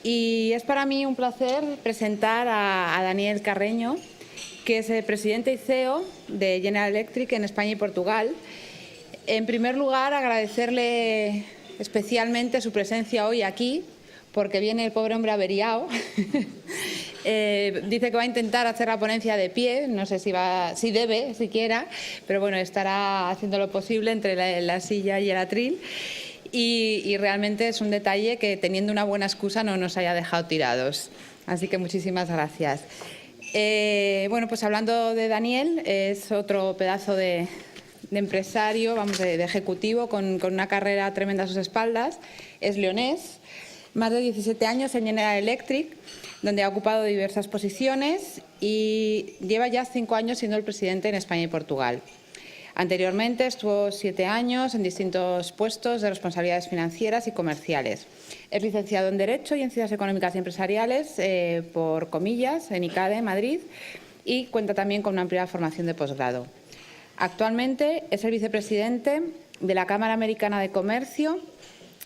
Y es para mí un placer presentar a Daniel Carreño, que es el presidente y CEO de General Electric en España y Portugal. En primer lugar, agradecerle especialmente su presencia hoy aquí, porque viene el pobre hombre averiado. Dice que va a intentar hacer la ponencia de pie, no sé si debe siquiera, pero bueno, estará haciendo lo posible entre la silla y el atril. Y realmente es un detalle que, teniendo una buena excusa, no nos haya dejado tirados. Así que muchísimas gracias. Bueno, pues hablando de Daniel, es otro pedazo de empresario, vamos, de ejecutivo, con una carrera tremenda a sus espaldas. Es leonés, más de 17 años en General Electric, donde ha ocupado diversas posiciones y lleva ya 5 años siendo el presidente en España y Portugal. Anteriormente estuvo 7 años en distintos puestos de responsabilidades financieras y comerciales. Es licenciado en Derecho y en Ciencias Económicas y Empresariales por Comillas, en ICADE, Madrid, y cuenta también con una amplia formación de posgrado. Actualmente es el vicepresidente de la Cámara Americana de Comercio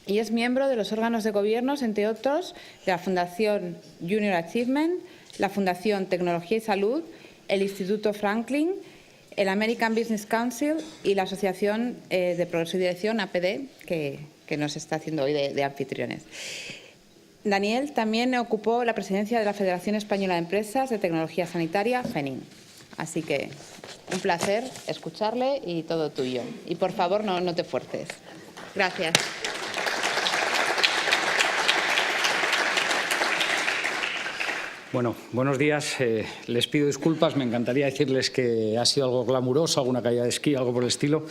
y es miembro de los órganos de gobierno, entre otros, de la Fundación Junior Achievement, la Fundación Tecnología y Salud, el Instituto Franklin, el American Business Council y la Asociación de Progreso y Dirección, APD, que nos está haciendo hoy de anfitriones. Daniel también ocupó la presidencia de la Federación Española de Empresas de Tecnología Sanitaria, FENIN. Así que un placer escucharle y todo tuyo. Y por favor, no te fuerces. Gracias. Bueno, buenos días. Les pido disculpas. Me encantaría decirles que ha sido algo glamuroso, alguna caída de esquí, algo por el estilo,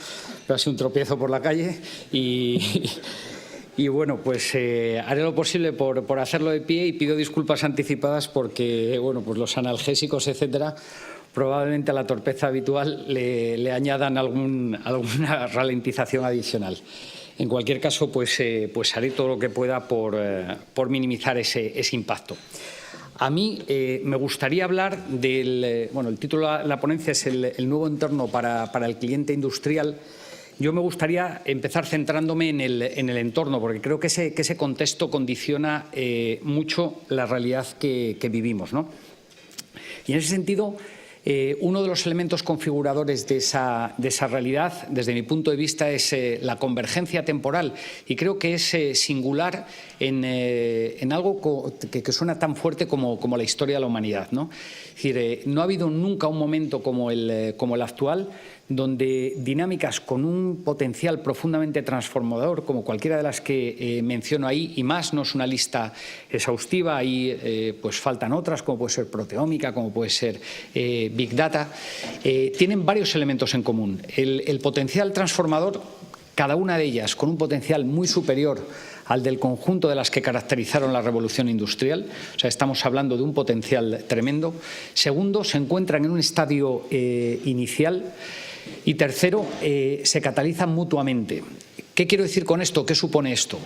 pero ha sido un tropiezo por la calle y bueno, pues haré lo posible por hacerlo de pie y pido disculpas anticipadas porque, bueno, pues los analgésicos, etcétera, probablemente a la torpeza habitual le añadan alguna ralentización adicional. En cualquier caso, pues haré todo lo que pueda por minimizar ese impacto. A mí me gustaría hablar del… Bueno, el título de la ponencia es el nuevo entorno para el cliente industrial. Yo me gustaría empezar centrándome en el entorno, porque creo que ese contexto condiciona mucho la realidad que vivimos, ¿no? Y en ese sentido, uno de los elementos configuradores de esa realidad, desde mi punto de vista, es la convergencia temporal. Y creo que es singular en algo que suena tan fuerte como la historia de la humanidad, ¿no? Es decir, no ha habido nunca un momento como el actual donde dinámicas con un potencial profundamente transformador, como cualquiera de las que menciono ahí, y más, no es una lista exhaustiva, ahí pues faltan otras, como puede ser proteómica, como puede ser Big Data, tienen varios elementos en común. El potencial transformador, cada una de ellas con un potencial muy superior al del conjunto de las que caracterizaron la revolución industrial. O sea, estamos hablando de un potencial tremendo. Segundo, se encuentran en un estadio inicial. Y tercero, se catalizan mutuamente. ¿Qué quiero decir con esto? ¿Qué supone esto?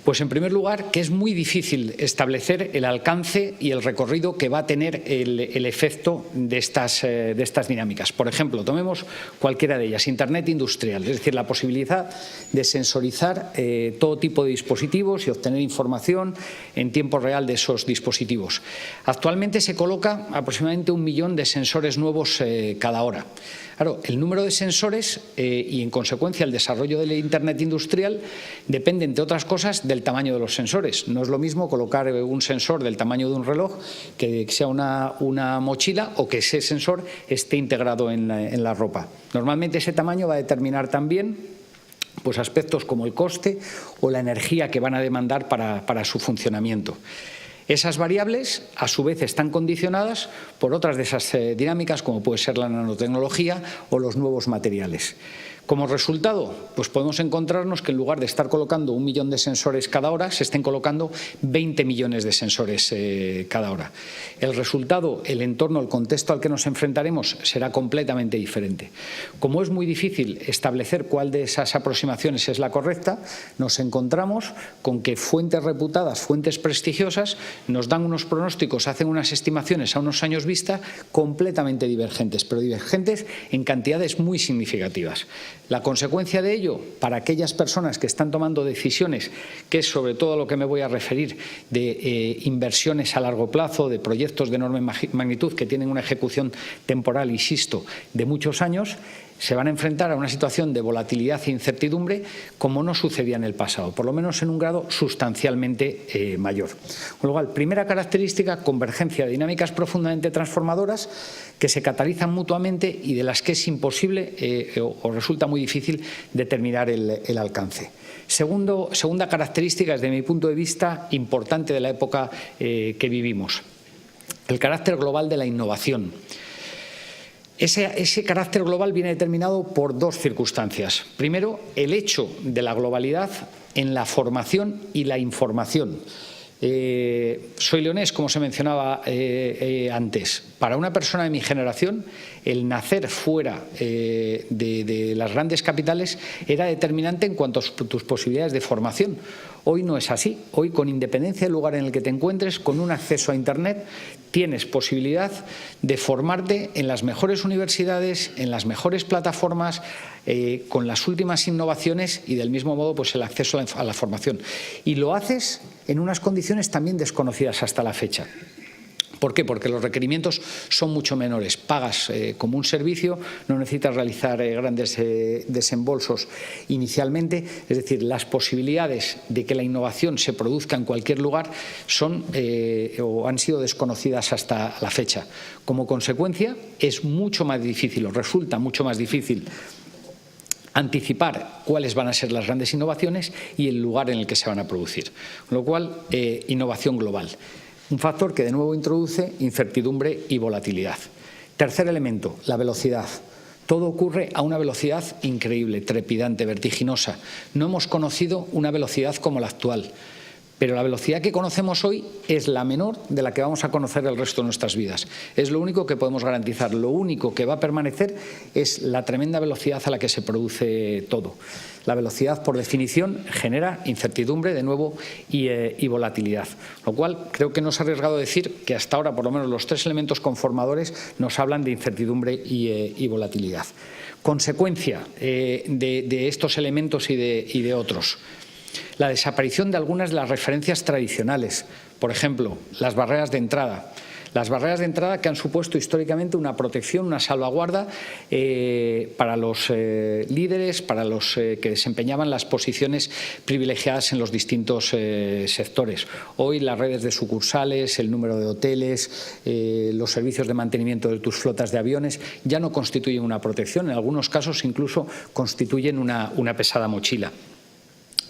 Pues en primer lugar, que es muy difícil establecer el alcance y el recorrido que va a tener el efecto de estas dinámicas. Por ejemplo, tomemos cualquiera de ellas, Internet industrial, es decir, la posibilidad de sensorizar todo tipo de dispositivos y obtener información en tiempo real de esos dispositivos. Actualmente se coloca aproximadamente 1 millón de sensores nuevos cada hora. Claro, el número de sensores y, en consecuencia, el desarrollo del Internet industrial depende, entre otras cosas, del tamaño de los sensores. No es lo mismo colocar un sensor del tamaño de un reloj que sea una mochila o que ese sensor esté integrado en la ropa. Normalmente ese tamaño va a determinar también pues aspectos como el coste o la energía que van a demandar para su funcionamiento. Esas variables, a su vez, están condicionadas por otras de esas dinámicas, como puede ser la nanotecnología o los nuevos materiales. Como resultado, pues podemos encontrarnos que en lugar de estar colocando 1 millón de sensores cada hora, se estén colocando 20 millones de sensores cada hora. El resultado, el entorno, el contexto al que nos enfrentaremos será completamente diferente. Como es muy difícil establecer cuál de esas aproximaciones es la correcta, nos encontramos con que fuentes reputadas, fuentes prestigiosas, nos dan unos pronósticos, hacen unas estimaciones a unos años vista completamente divergentes, pero divergentes en cantidades muy significativas. La consecuencia de ello, para aquellas personas que están tomando decisiones, que es sobre todo a lo que me voy a referir, de inversiones a largo plazo, de proyectos de enorme magnitud que tienen una ejecución temporal, insisto, de muchos años, se van a enfrentar a una situación de volatilidad e incertidumbre como no sucedía en el pasado, por lo menos en un grado sustancialmente mayor. Con lo cual, primera característica, convergencia de dinámicas profundamente transformadoras que se catalizan mutuamente y de las que es imposible o resulta muy difícil determinar el alcance. Segunda característica, desde mi punto de vista, importante de la época que vivimos, el carácter global de la innovación. Ese carácter global viene determinado por dos circunstancias. Primero, el hecho de la globalidad en la formación y la información. Soy leonés, como se mencionaba antes. Para una persona de mi generación, el nacer fuera de las grandes capitales era determinante en cuanto a tus posibilidades de formación. Hoy no es así. Hoy, con independencia del lugar en el que te encuentres, con un acceso a Internet, tienes posibilidad de formarte en las mejores universidades, en las mejores plataformas, con las últimas innovaciones y, del mismo modo, pues el acceso a la formación. Y lo haces en unas condiciones también desconocidas hasta la fecha. ¿Por qué? Porque los requerimientos son mucho menores. Pagas como un servicio, no necesitas realizar grandes desembolsos inicialmente. Es decir, las posibilidades de que la innovación se produzca en cualquier lugar son o han sido desconocidas hasta la fecha. Como consecuencia, es mucho más difícil o resulta mucho más difícil anticipar cuáles van a ser las grandes innovaciones y el lugar en el que se van a producir. Con lo cual, innovación global. Un factor que de nuevo introduce incertidumbre y volatilidad. Tercer elemento, la velocidad. Todo ocurre a una velocidad increíble, trepidante, vertiginosa. No hemos conocido una velocidad como la actual. Pero la velocidad que conocemos hoy es la menor de la que vamos a conocer el resto de nuestras vidas. Es lo único que podemos garantizar. Lo único que va a permanecer es la tremenda velocidad a la que se produce todo. La velocidad, por definición, genera incertidumbre, de nuevo, y volatilidad. Lo cual creo que no es arriesgado decir que hasta ahora, por lo menos, los tres elementos conformadores nos hablan de incertidumbre y volatilidad. Consecuencia de estos elementos y de otros. La desaparición de algunas de las referencias tradicionales, por ejemplo, las barreras de entrada. Las barreras de entrada que han supuesto históricamente una protección, una salvaguarda para los líderes, para los que desempeñaban las posiciones privilegiadas en los distintos sectores. Hoy las redes de sucursales, el número de hoteles, los servicios de mantenimiento de tus flotas de aviones ya no constituyen una protección, en algunos casos incluso constituyen una pesada mochila.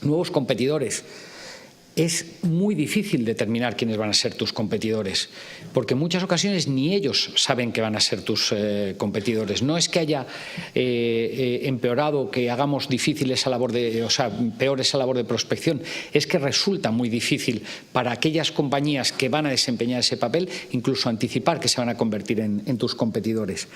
Nuevos competidores. Es muy difícil determinar quiénes van a ser tus competidores, porque en muchas ocasiones ni ellos saben que van a ser tus competidores. No es que haya empeorado, que hagamos difícil esa labor peor esa labor de prospección, es que resulta muy difícil para aquellas compañías que van a desempeñar ese papel incluso anticipar que se van a convertir en tus competidores.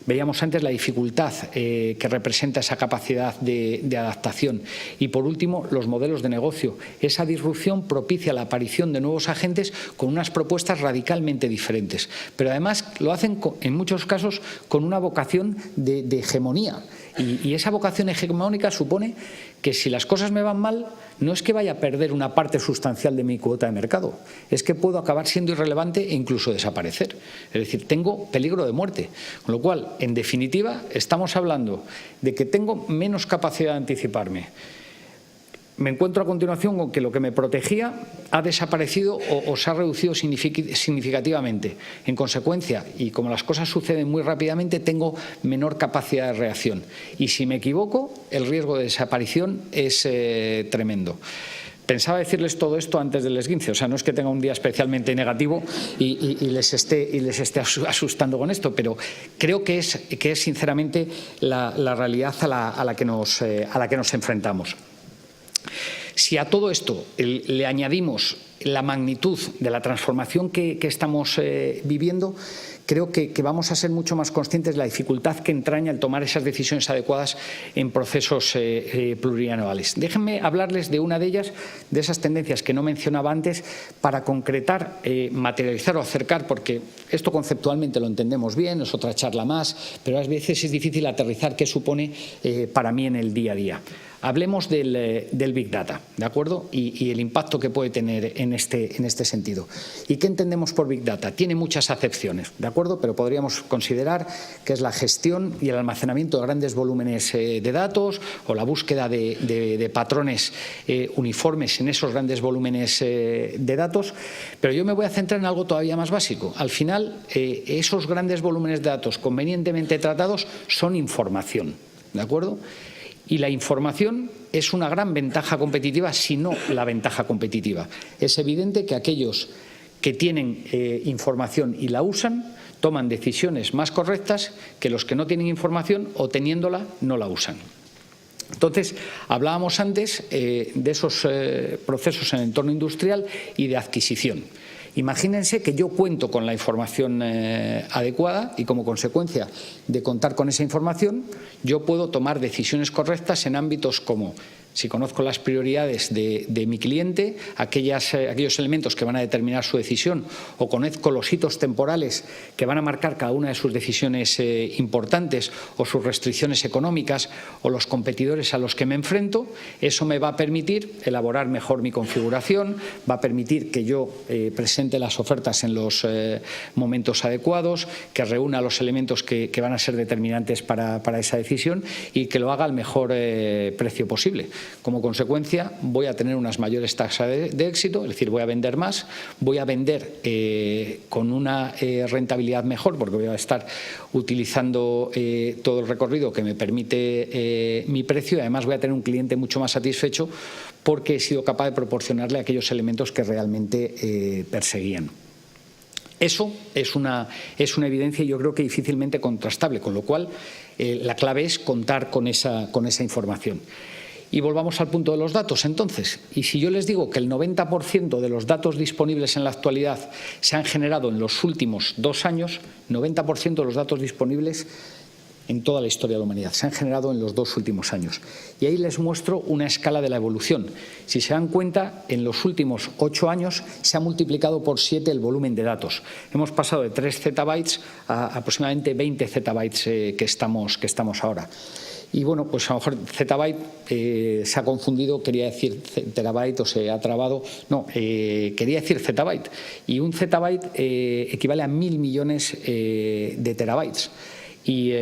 Veíamos antes la dificultad que representa esa capacidad de adaptación. Y, por último, los modelos de negocio. Esa disrupción propicia la aparición de nuevos agentes con unas propuestas radicalmente diferentes. Pero, además, lo hacen, en muchos casos, con una vocación de hegemonía. Y esa vocación hegemónica supone que si las cosas me van mal, no es que vaya a perder una parte sustancial de mi cuota de mercado, es que puedo acabar siendo irrelevante e incluso desaparecer. Es decir, tengo peligro de muerte. Con lo cual, en definitiva, estamos hablando de que tengo menos capacidad de anticiparme. Me encuentro a continuación con que lo que me protegía ha desaparecido o se ha reducido significativamente. En consecuencia, y como las cosas suceden muy rápidamente, tengo menor capacidad de reacción. Y si me equivoco, el riesgo de desaparición es tremendo. Pensaba decirles todo esto antes del esguince, o sea, no es que tenga un día especialmente negativo y les esté asustando con esto, pero creo que es sinceramente la realidad a la que nos enfrentamos. Si a todo esto le añadimos la magnitud de la transformación que estamos viviendo, creo que vamos a ser mucho más conscientes de la dificultad que entraña el tomar esas decisiones adecuadas en procesos plurianuales. Déjenme hablarles de una de ellas, de esas tendencias que no mencionaba antes, para concretar, materializar o acercar, porque esto conceptualmente lo entendemos bien, es otra charla más, pero a veces es difícil aterrizar qué supone para mí en el día a día. Hablemos del Big Data, ¿de acuerdo? Y el impacto que puede tener en este sentido. ¿Y qué entendemos por Big Data? Tiene muchas acepciones, ¿de acuerdo? Pero podríamos considerar que es la gestión y el almacenamiento de grandes volúmenes de datos o la búsqueda de patrones uniformes en esos grandes volúmenes de datos. Pero yo me voy a centrar en algo todavía más básico. Al final, esos grandes volúmenes de datos convenientemente tratados son información, ¿de acuerdo? Y la información es una gran ventaja competitiva, si no la ventaja competitiva. Es evidente que aquellos que tienen información y la usan toman decisiones más correctas que los que no tienen información o teniéndola no la usan. Entonces, hablábamos antes de esos procesos en el entorno industrial y de adquisición. Imagínense que yo cuento con la información adecuada y como consecuencia de contar con esa información yo puedo tomar decisiones correctas en ámbitos como si conozco las prioridades de mi cliente, aquellos elementos que van a determinar su decisión, o conozco los hitos temporales que van a marcar cada una de sus decisiones importantes, o sus restricciones económicas, o los competidores a los que me enfrento, eso me va a permitir elaborar mejor mi configuración, va a permitir que yo presente las ofertas en los momentos adecuados, que reúna los elementos que van a ser determinantes para esa decisión y que lo haga al mejor precio posible. Como consecuencia, voy a tener unas mayores tasas de éxito, es decir, voy a vender más, voy a vender con una rentabilidad mejor porque voy a estar utilizando todo el recorrido que me permite mi precio y además voy a tener un cliente mucho más satisfecho porque he sido capaz de proporcionarle aquellos elementos que realmente perseguían. Eso es una evidencia y yo creo que difícilmente contrastable, con lo cual la clave es contar con esa información. Y volvamos al punto de los datos, entonces. Y si yo les digo que el 90% de los datos disponibles en la actualidad se han generado en los últimos 2 años, 90% de los datos disponibles en toda la historia de la humanidad se han generado en los 2 últimos años. Y ahí les muestro una escala de la evolución. Si se dan cuenta, en los últimos 8 años se ha multiplicado por 7 el volumen de datos. Hemos pasado de 3 zettabytes a aproximadamente 20 zettabytes que estamos ahora. Y bueno, pues a lo mejor zettabyte se ha confundido, quería decir terabyte o se ha trabado. No, quería decir zettabyte. Y un zettabyte equivale a 1000 millones de terabytes. Y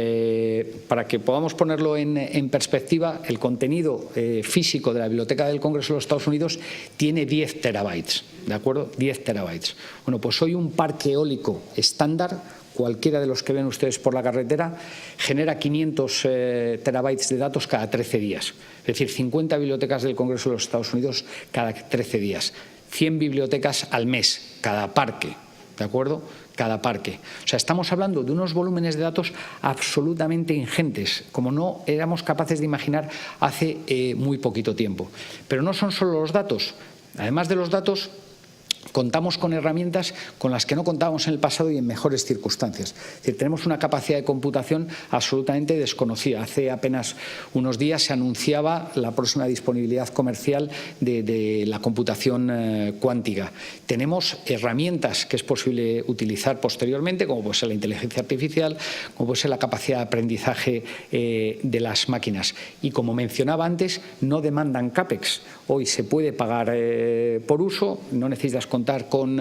para que podamos ponerlo en perspectiva, el contenido físico de la Biblioteca del Congreso de los Estados Unidos tiene 10 terabytes, ¿de acuerdo? 10 terabytes. Bueno, pues hoy un parque eólico estándar, cualquiera de los que ven ustedes por la carretera, genera 500 terabytes de datos cada 13 días. Es decir, 50 bibliotecas del Congreso de los Estados Unidos cada 13 días. 100 bibliotecas al mes, cada parque, ¿de acuerdo? Cada parque. O sea, estamos hablando de unos volúmenes de datos absolutamente ingentes, como no éramos capaces de imaginar hace muy poquito tiempo. Pero no son solo los datos. Además de los datos, contamos con herramientas con las que no contábamos en el pasado y en mejores circunstancias. Es decir, tenemos una capacidad de computación absolutamente desconocida. Hace apenas unos días se anunciaba la próxima disponibilidad comercial de la computación cuántica. Tenemos herramientas que es posible utilizar posteriormente, como puede ser la inteligencia artificial, como puede ser la capacidad de aprendizaje de las máquinas. Y como mencionaba antes, no demandan CAPEX. Hoy se puede pagar por uso, no necesitas contar con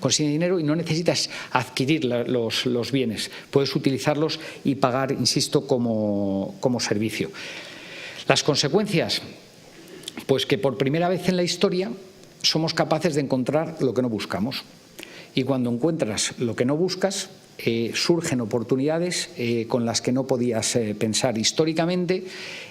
ese dinero y no necesitas adquirir los bienes. Puedes utilizarlos y pagar, insisto, como servicio. Las consecuencias, pues que por primera vez en la historia somos capaces de encontrar lo que no buscamos. Y cuando encuentras lo que no buscas, surgen oportunidades con las que no podías pensar. Históricamente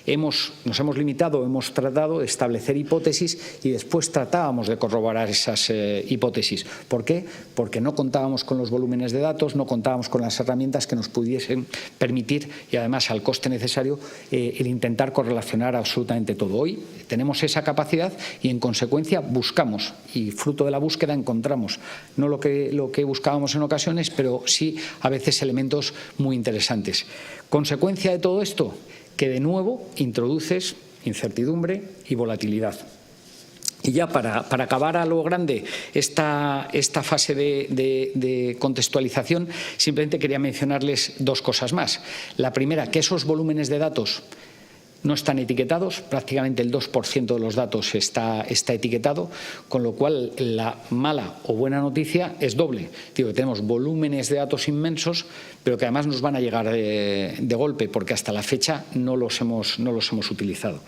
nos hemos limitado, hemos tratado de establecer hipótesis y después tratábamos de corroborar esas hipótesis. ¿Por qué? Porque no contábamos con los volúmenes de datos, no contábamos con las herramientas que nos pudiesen permitir, y además al coste necesario, el intentar correlacionar absolutamente todo. Hoy tenemos esa capacidad y en consecuencia buscamos, y fruto de la búsqueda encontramos no lo que buscábamos en ocasiones, pero sí a veces elementos muy interesantes. Consecuencia de todo esto, que de nuevo introduces incertidumbre y volatilidad. Y ya para acabar a lo grande esta fase de contextualización, simplemente quería mencionarles dos cosas más. La primera, que esos volúmenes de datos no están etiquetados, prácticamente el 2% de los datos está etiquetado, con lo cual la mala o buena noticia es doble. Digo que tenemos volúmenes de datos inmensos, pero que además nos van a llegar de golpe, porque hasta la fecha no los hemos utilizado.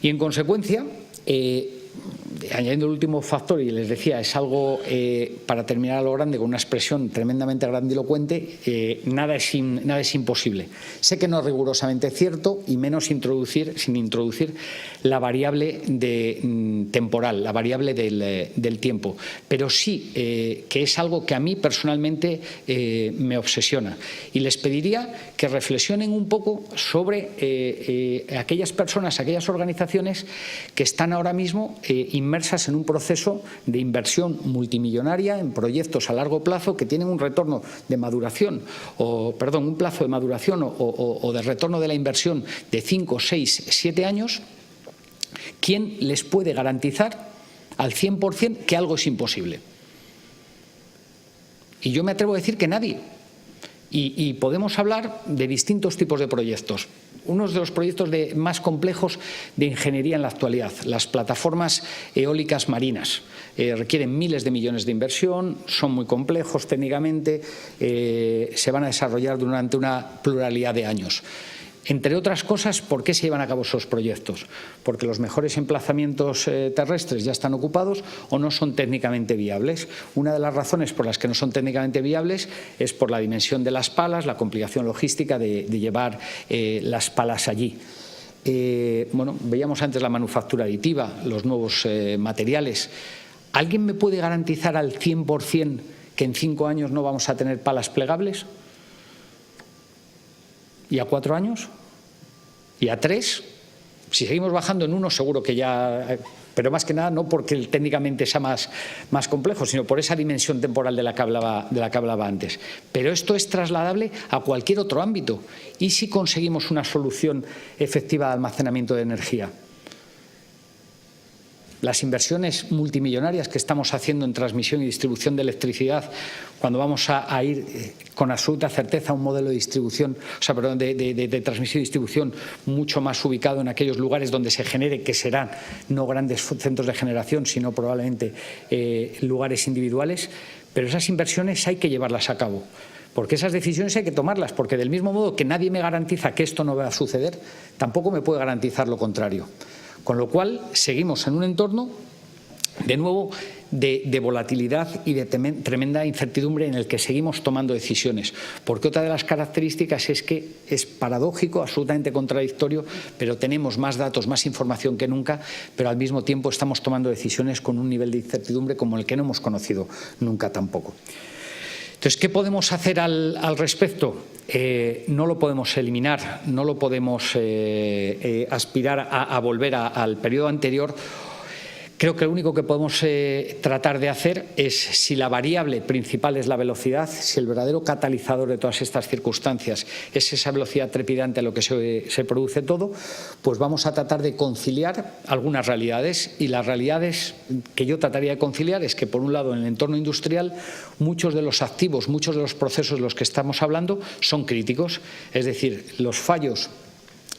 Y en consecuencia, añadiendo el último factor, y les decía, es algo, para terminar a lo grande, con una expresión tremendamente grandilocuente, nada es imposible. Sé que no es rigurosamente cierto, y menos sin introducir la variable temporal, la variable del tiempo, pero sí que es algo que a mí personalmente me obsesiona. Y les pediría que reflexionen un poco sobre aquellas personas, aquellas organizaciones que están ahora mismo inmersas en un proceso de inversión multimillonaria en proyectos a largo plazo que tienen un retorno de maduración, un plazo de maduración o de retorno de la inversión de 5, 6, 7 años. ¿Quién les puede garantizar al 100% que algo es imposible? Y yo me atrevo a decir que nadie. Y podemos hablar de distintos tipos de proyectos. Uno de los proyectos más complejos de ingeniería en la actualidad, las plataformas eólicas marinas. Requieren miles de millones de inversión, son muy complejos técnicamente, se van a desarrollar durante una pluralidad de años. Entre otras cosas, ¿por qué se llevan a cabo esos proyectos? Porque los mejores emplazamientos terrestres ya están ocupados o no son técnicamente viables. Una de las razones por las que no son técnicamente viables es por la dimensión de las palas, la complicación logística de llevar las palas allí. Veíamos antes la manufactura aditiva, los nuevos materiales. ¿Alguien me puede garantizar al 100% que en 5 años no vamos a tener palas plegables? ¿Y a 4 años? ¿Y a 3? Si seguimos bajando en 1, seguro que ya... Pero más que nada no porque técnicamente sea más complejo, sino por esa dimensión temporal de la que hablaba antes. Pero esto es trasladable a cualquier otro ámbito. ¿Y si conseguimos una solución efectiva de almacenamiento de energía? Las inversiones multimillonarias que estamos haciendo en transmisión y distribución de electricidad, cuando vamos a ir con absoluta certeza a un modelo de distribución, de transmisión y distribución mucho más ubicado en aquellos lugares donde se genere, que serán no grandes centros de generación, sino probablemente lugares individuales, pero esas inversiones hay que llevarlas a cabo. Porque esas decisiones hay que tomarlas, porque del mismo modo que nadie me garantiza que esto no va a suceder, tampoco me puede garantizar lo contrario. Con lo cual, seguimos en un entorno, de nuevo, de volatilidad y de tremenda incertidumbre en el que seguimos tomando decisiones. Porque otra de las características es que es paradójico, absolutamente contradictorio, pero tenemos más datos, más información que nunca, pero al mismo tiempo estamos tomando decisiones con un nivel de incertidumbre como el que no hemos conocido nunca tampoco. Entonces, ¿qué podemos hacer al respecto? No lo podemos eliminar, no lo podemos aspirar a volver al periodo anterior. Creo que lo único que podemos tratar de hacer es, si la variable principal es la velocidad, si el verdadero catalizador de todas estas circunstancias es esa velocidad trepidante a lo que se produce todo, pues vamos a tratar de conciliar algunas realidades. Y las realidades que yo trataría de conciliar es que, por un lado, en el entorno industrial, muchos de los activos, muchos de los procesos de los que estamos hablando son críticos. Es decir, los fallos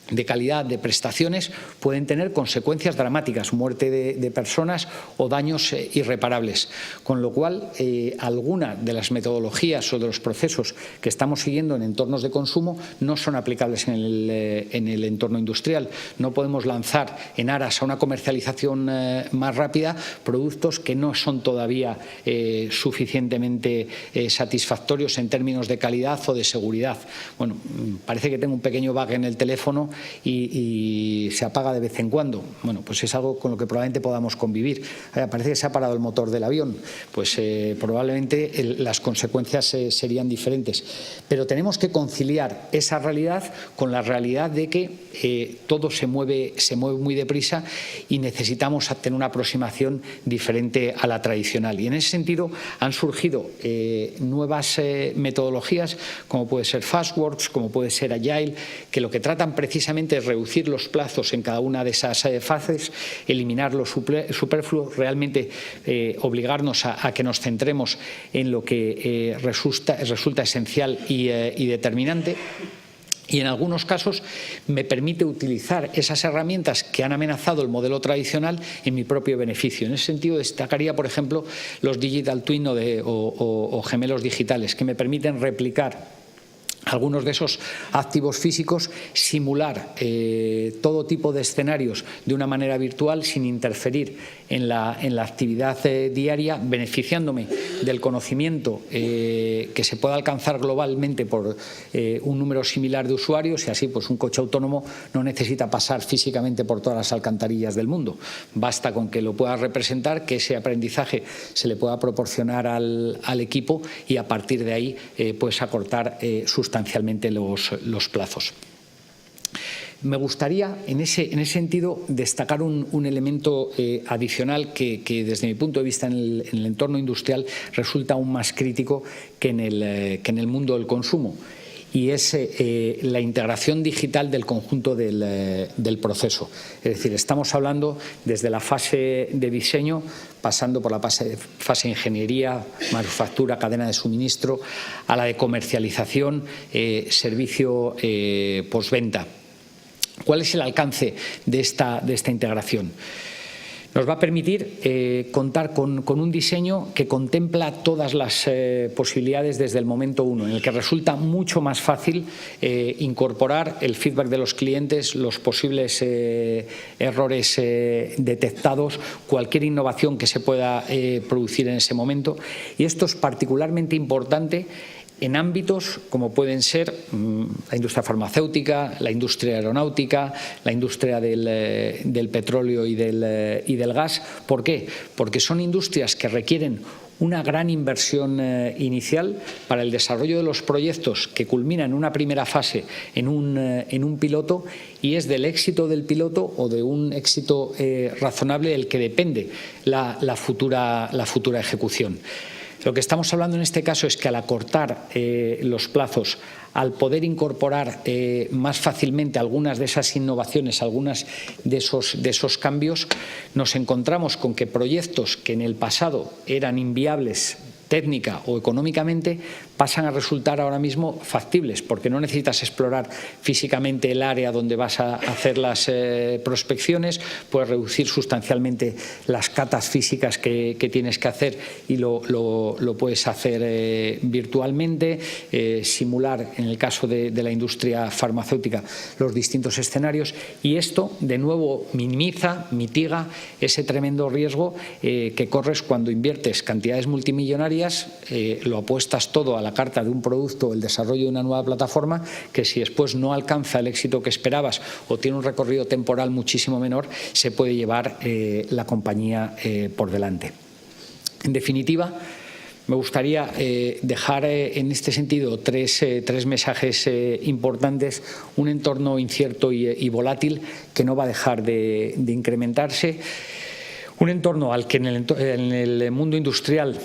de calidad de prestaciones pueden tener consecuencias dramáticas, muerte de personas o daños irreparables. Con lo cual, alguna de las metodologías o de los procesos que estamos siguiendo en entornos de consumo no son aplicables en el entorno industrial. No podemos lanzar en aras a una comercialización más rápida productos que no son todavía suficientemente satisfactorios en términos de calidad o de seguridad. Bueno, parece que tengo un pequeño bug en el teléfono y se apaga de vez en cuando. Bueno, pues es algo con lo que probablemente podamos convivir. Parece que se ha parado el motor del avión. Pues probablemente las consecuencias serían diferentes. Pero tenemos que conciliar esa realidad con la realidad de que todo se mueve muy deprisa y necesitamos tener una aproximación diferente a la tradicional. Y en ese sentido han surgido nuevas metodologías, como puede ser Fastworks, como puede ser Agile, que lo que tratan precisamente es reducir los plazos en cada una de esas fases, eliminar lo superfluo, realmente obligarnos a que nos centremos en lo que resulta esencial y determinante. Y en algunos casos me permite utilizar esas herramientas que han amenazado el modelo tradicional en mi propio beneficio. En ese sentido destacaría, por ejemplo, los Digital Twin o gemelos digitales, que me permiten replicar algunos de esos activos físicos, simular todo tipo de escenarios de una manera virtual sin interferir en la actividad diaria, beneficiándome del conocimiento que se pueda alcanzar globalmente por un número similar de usuarios, y así pues un coche autónomo no necesita pasar físicamente por todas las alcantarillas del mundo. Basta con que lo pueda representar, que ese aprendizaje se le pueda proporcionar al equipo y a partir de ahí pues acortar sustancialmente los plazos. Me gustaría, en ese sentido, destacar un elemento adicional que desde mi punto de vista en el entorno industrial resulta aún más crítico que en el mundo del consumo, y es la integración digital del conjunto del proceso. Es decir, estamos hablando desde la fase de diseño, pasando por la fase de ingeniería, manufactura, cadena de suministro, a la de comercialización, servicio postventa. ¿Cuál es el alcance de esta integración? Nos va a permitir contar con un diseño que contempla todas las posibilidades desde el momento uno, en el que resulta mucho más fácil incorporar el feedback de los clientes, los posibles errores detectados, cualquier innovación que se pueda producir en ese momento. Y esto es particularmente importante en ámbitos como pueden ser la industria farmacéutica, la industria aeronáutica, la industria del petróleo y del gas. ¿Por qué? Porque son industrias que requieren una gran inversión inicial para el desarrollo de los proyectos que culminan en una primera fase en un piloto, y es del éxito del piloto o de un éxito razonable el que depende la futura ejecución. Lo que estamos hablando en este caso es que al acortar los plazos, al poder incorporar más fácilmente algunas de esas innovaciones, algunas de esos cambios, nos encontramos con que proyectos que en el pasado eran inviables técnica o económicamente pasan a resultar ahora mismo factibles, porque no necesitas explorar físicamente el área donde vas a hacer las prospecciones, puedes reducir sustancialmente las catas físicas que tienes que hacer y lo puedes hacer virtualmente, simular en el caso de la industria farmacéutica los distintos escenarios, y esto de nuevo mitiga ese tremendo riesgo que corres cuando inviertes cantidades multimillonarias, lo apuestas todo a la carta de un producto, el desarrollo de una nueva plataforma, que si después no alcanza el éxito que esperabas o tiene un recorrido temporal muchísimo menor, se puede llevar la compañía por delante. En definitiva, me gustaría dejar en este sentido tres mensajes importantes. Un entorno incierto y volátil que no va a dejar de incrementarse. Un entorno al que en el mundo industrial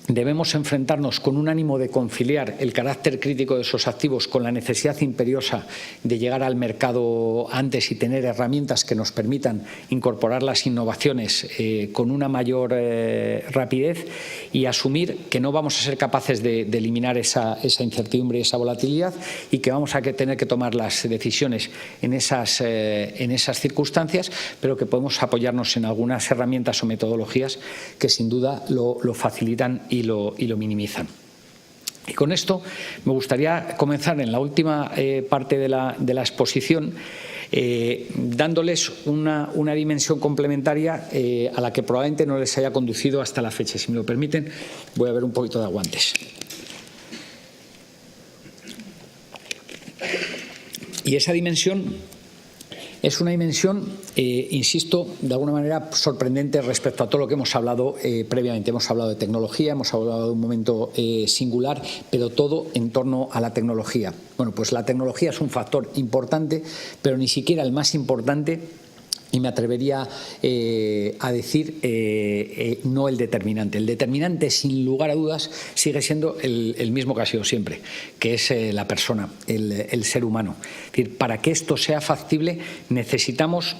debemos enfrentarnos con un ánimo de conciliar el carácter crítico de esos activos con la necesidad imperiosa de llegar al mercado antes y tener herramientas que nos permitan incorporar las innovaciones con una mayor rapidez, y asumir que no vamos a ser capaces de eliminar esa incertidumbre y esa volatilidad, y que vamos a tener que tomar las decisiones en esas circunstancias, pero que podemos apoyarnos en algunas herramientas o metodologías que sin duda lo facilitan y lo minimizan. Y con esto me gustaría comenzar en la última parte de la exposición dándoles una dimensión complementaria a la que probablemente no les haya conducido hasta la fecha. Si me lo permiten, voy a ver un poquito de aguantes. Y esa dimensión es una dimensión, insisto, de alguna manera sorprendente respecto a todo lo que hemos hablado previamente. Hemos hablado de tecnología, hemos hablado de un momento singular, pero todo en torno a la tecnología. Bueno, pues la tecnología es un factor importante, pero ni siquiera el más importante, y me atrevería a decir no el determinante. El determinante, sin lugar a dudas, sigue siendo el mismo que ha sido siempre, que es la persona, el ser humano. Es decir, para que esto sea factible necesitamos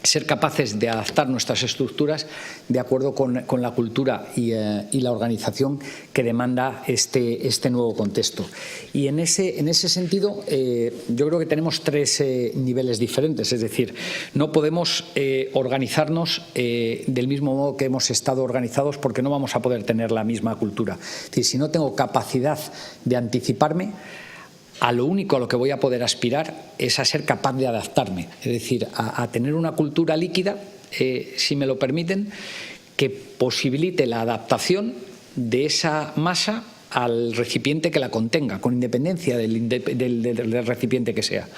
ser capaces de adaptar nuestras estructuras de acuerdo con la cultura y la organización que demanda este nuevo contexto. Y en ese sentido, yo creo que tenemos tres niveles diferentes. Es decir, no podemos organizarnos del mismo modo que hemos estado organizados, porque no vamos a poder tener la misma cultura. Es decir, si no tengo capacidad de anticiparme, a lo único a lo que voy a poder aspirar es a ser capaz de adaptarme, es decir, a tener una cultura líquida, si me lo permiten, que posibilite la adaptación de esa masa al recipiente que la contenga, con independencia del recipiente que sea,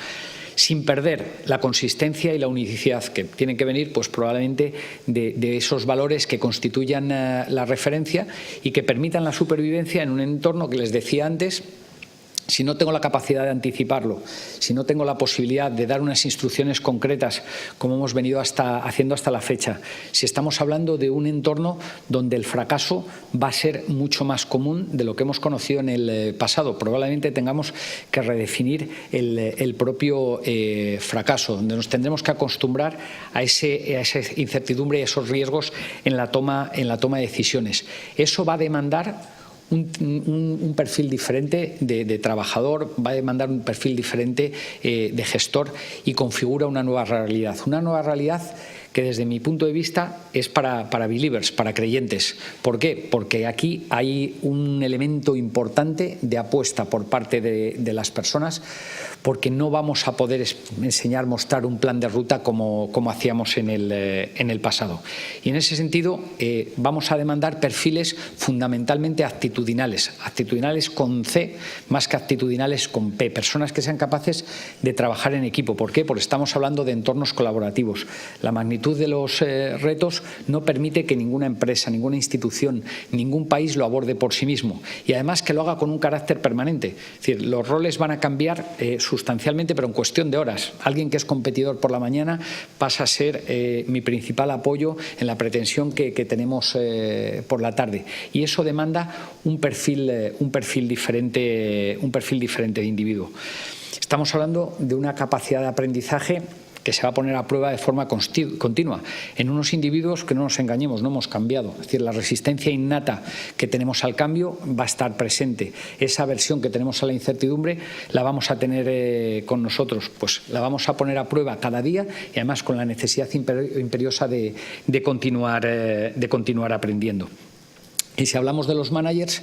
sin perder la consistencia y la unicidad que tienen que venir, pues probablemente de esos valores que constituyan la referencia y que permitan la supervivencia en un entorno que les decía antes. Si no tengo la capacidad de anticiparlo, si no tengo la posibilidad de dar unas instrucciones concretas como hemos venido haciendo hasta la fecha, si estamos hablando de un entorno donde el fracaso va a ser mucho más común de lo que hemos conocido en el pasado, probablemente tengamos que redefinir el propio fracaso, donde nos tendremos que acostumbrar a esa incertidumbre y a esos riesgos en la toma de decisiones. Eso va a demandar un perfil diferente de trabajador, va a demandar un perfil diferente de gestor, y configura una nueva realidad. Una nueva realidad que desde mi punto de vista es para believers, para creyentes. ¿Por qué? Porque aquí hay un elemento importante de apuesta por parte de las personas, porque no vamos a poder mostrar un plan de ruta como hacíamos en el pasado. Y en ese sentido vamos a demandar perfiles fundamentalmente actitudinales con C más que actitudinales con P, personas que sean capaces de trabajar en equipo. ¿Por qué? Porque estamos hablando de entornos colaborativos. La magnitud de los retos no permite que ninguna empresa, ninguna institución, ningún país lo aborde por sí mismo, y además que lo haga con un carácter permanente. Es decir, los roles van a cambiar sustancialmente, pero en cuestión de horas. Alguien que es competidor por la mañana pasa a ser mi principal apoyo en la pretensión que tenemos por la tarde, y eso demanda un perfil diferente de individuo. Estamos hablando de una capacidad de aprendizaje que se va a poner a prueba de forma continua en unos individuos que, no nos engañemos, no hemos cambiado. Es decir, la resistencia innata que tenemos al cambio va a estar presente. Esa aversión que tenemos a la incertidumbre la vamos a tener con nosotros, pues la vamos a poner a prueba cada día, y además con la necesidad imperiosa de continuar aprendiendo. Y si hablamos de los managers,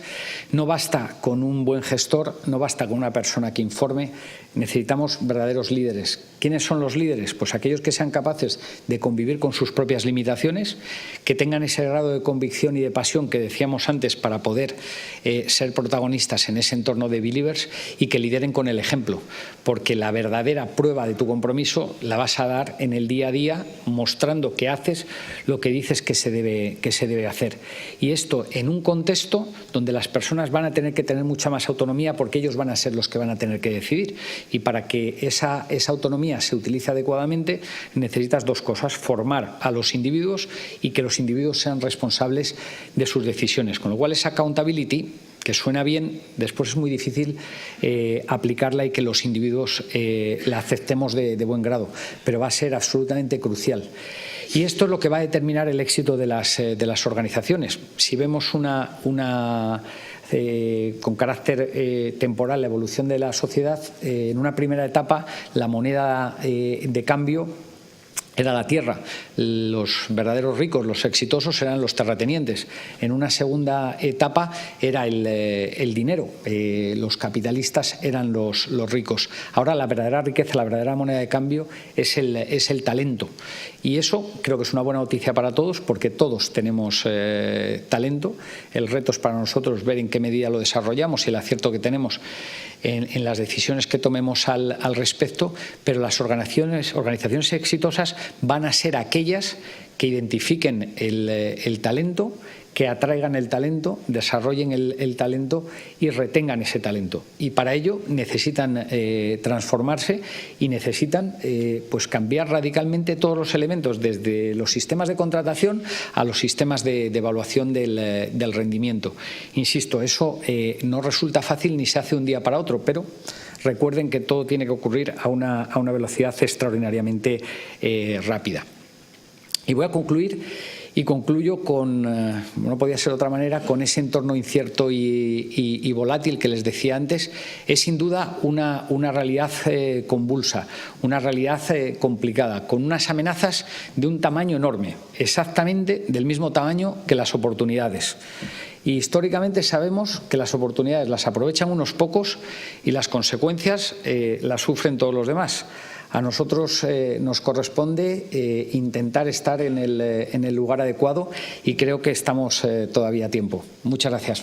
no basta con un buen gestor, no basta con una persona que informe, necesitamos verdaderos líderes. ¿Quiénes son los líderes? Pues aquellos que sean capaces de convivir con sus propias limitaciones, que tengan ese grado de convicción y de pasión que decíamos antes para poder ser protagonistas en ese entorno de believers, y que lideren con el ejemplo, porque la verdadera prueba de tu compromiso la vas a dar en el día a día, mostrando que haces lo que dices que se debe hacer. Y esto, en un contexto donde las personas van a tener que tener mucha más autonomía porque ellos van a ser los que van a tener que decidir. Y para que esa autonomía se utilice adecuadamente necesitas dos cosas: formar a los individuos y que los individuos sean responsables de sus decisiones. Con lo cual esa accountability, que suena bien, después es muy difícil aplicarla y que los individuos la aceptemos de buen grado, pero va a ser absolutamente crucial. Y esto es lo que va a determinar el éxito de las organizaciones. Si vemos con carácter temporal la evolución de la sociedad, en una primera etapa la moneda de cambio era la tierra. Los verdaderos ricos, los exitosos, eran los terratenientes. En una segunda etapa era el dinero. Los capitalistas eran los ricos. Ahora la verdadera riqueza, la verdadera moneda de cambio es el talento. Y eso creo que es una buena noticia para todos, porque todos tenemos talento. El reto es para nosotros ver en qué medida lo desarrollamos y el acierto que tenemos en las decisiones que tomemos al respecto, pero las organizaciones exitosas van a ser aquellas que identifiquen el talento, que atraigan el talento, desarrollen el talento y retengan ese talento. Y para ello necesitan transformarse y necesitan pues cambiar radicalmente todos los elementos, desde los sistemas de contratación a los sistemas de evaluación del rendimiento. Insisto, eso no resulta fácil ni se hace de un día para otro, pero recuerden que todo tiene que ocurrir a una velocidad extraordinariamente rápida. Y voy a concluir. Y concluyo con, no podía ser de otra manera, con ese entorno incierto y volátil que les decía antes. Es sin duda una realidad convulsa, una realidad complicada, con unas amenazas de un tamaño enorme, exactamente del mismo tamaño que las oportunidades. Y históricamente sabemos que las oportunidades las aprovechan unos pocos y las consecuencias las sufren todos los demás. A nosotros nos corresponde intentar estar en el lugar adecuado y creo que estamos todavía a tiempo. Muchas gracias.